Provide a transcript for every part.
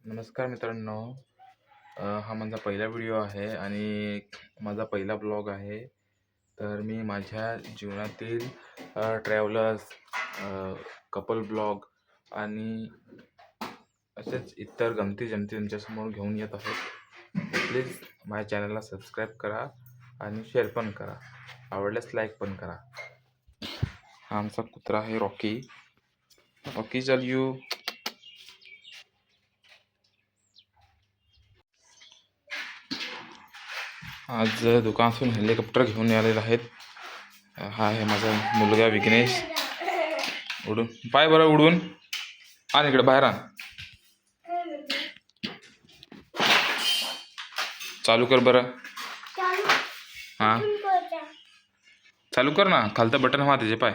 नमस्कार मित्रांनो. हा माझा पहिला व्हिडिओ आहे आणि माझा पहिला ब्लॉग आहे. तर मी माझ्या जीवनातील ट्रॅव्हलर्स, कपल ब्लॉग आणि असेच इतर गमती-जमती तुमच्यासमोर घेऊन येत आहोत. प्लीज माझ्या चॅनलला सबस्क्राईब करा आणि शेअर पण करा. आवडल्यास लाईक पण करा. हा आमचा कुत्रा आहे रॉकी. रॉकी चल यू. आज दुकानातून हेलिकॉप्टर घेऊन आलेले आहेत. हा आहे माझा मुलगा विघ्नेश. उडून पाय बरं उडून आण इकडे बाहेर आण. चालू कर बरं. हां चालू कर ना. खालतं बटन हवा त्याचे पाय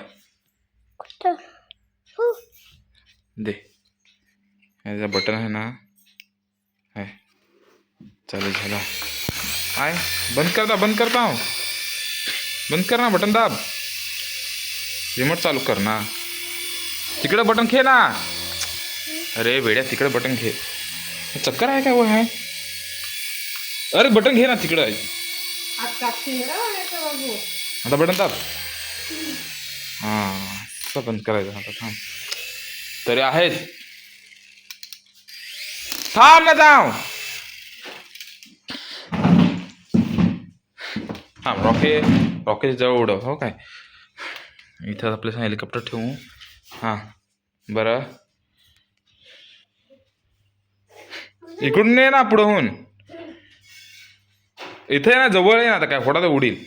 दे. याचं बटन आहे ना. आहे चालू झाला. आय बंद करता बंद करता हूँ. बंद कर ना. बटन दाब. रिमोट चालू कर ना. तिकडं बटन घे ना. अरे बेड्या तिकडं बटन घे. चक्कर आहे काय वो आहे. अरे बटन घे ना तिकडं. आता बटन दाब. हां असं बंद करायचं. आता थांब तरी आहेत. थांब ना जाऊ. हां रॉकेट जवळ उडव. हो काय इथं आपल्या हेलिकॉप्टर ठेवू. हां बरं इकडून नाही ना पुढं इथे ना जवळ आहे ना. आता काय फोटा तर उडील.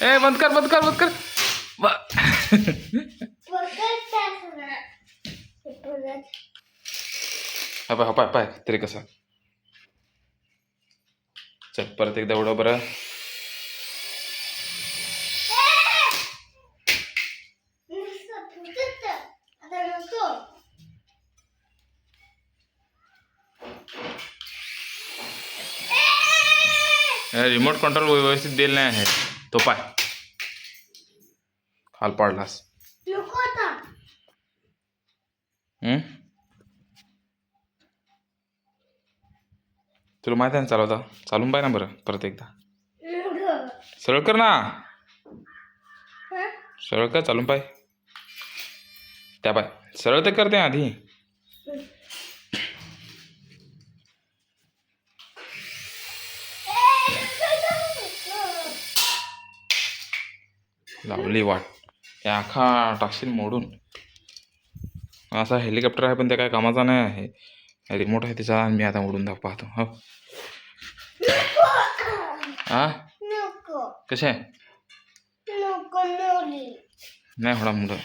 ए बंद कर बंद कर बंद कर. पाय पाय पाय तरी कसा. चल परत एकदा उडव बरं. रिमोट कंट्रोल व्यवस्थित दिलं नाही आहे. तो पाय खाल पाडलास. तुला माहिती आहे ना चालवता. चालून पाय ना बरं परत एकदा. सरळ कर ना. सरळ कर. चालून पाय. त्या पाय सरळ तर करते आधी. लावली वाट. या आखा टाकशील मोडून. असा हेलिकॉप्टर आहे पण त्या काय कामाचा नाही आहे. रिमोट आहे त्याचा. मी आता उडून पाहतो. हो हां कसे आहे. नाही होणार मुलं.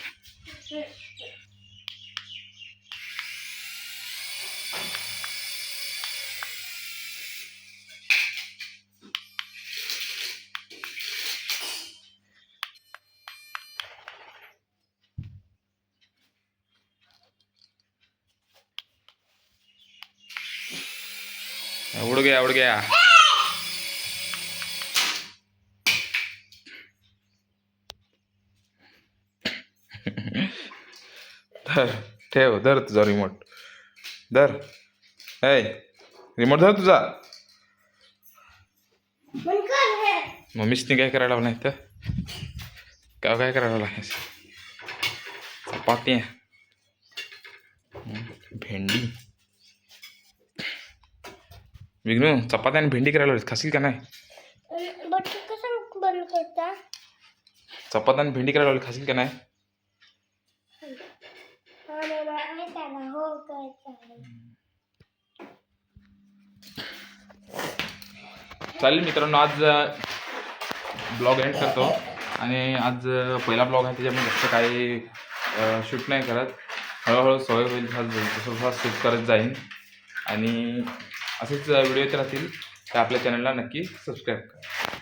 उड़ गया उड़ गया. धर ठेव. धर तुझा रिमोट. धर. ए रिमोट धर तुझा. मम्मीसनी काय करायला नाही तर काय करायला लागेल. चपाती भेंडी. विघ्नू चपाती आणि भेंडी करायला खाशील का नाही. चपाती आणि भेंडी करायला खाशील का नाही. चालेल मित्रांनो. आज ब्लॉग एंड करतो. आणि आज पहिला ब्लॉग आहे त्याच्यामुळे जास्त काही शूट नाही करत. हळूहळू सवय होईल. तसं शूट करत जाईन. आणि असेच व्हिडिओ येत राहतील तर आपल्या चॅनलला नक्की सबस्क्राईब करा.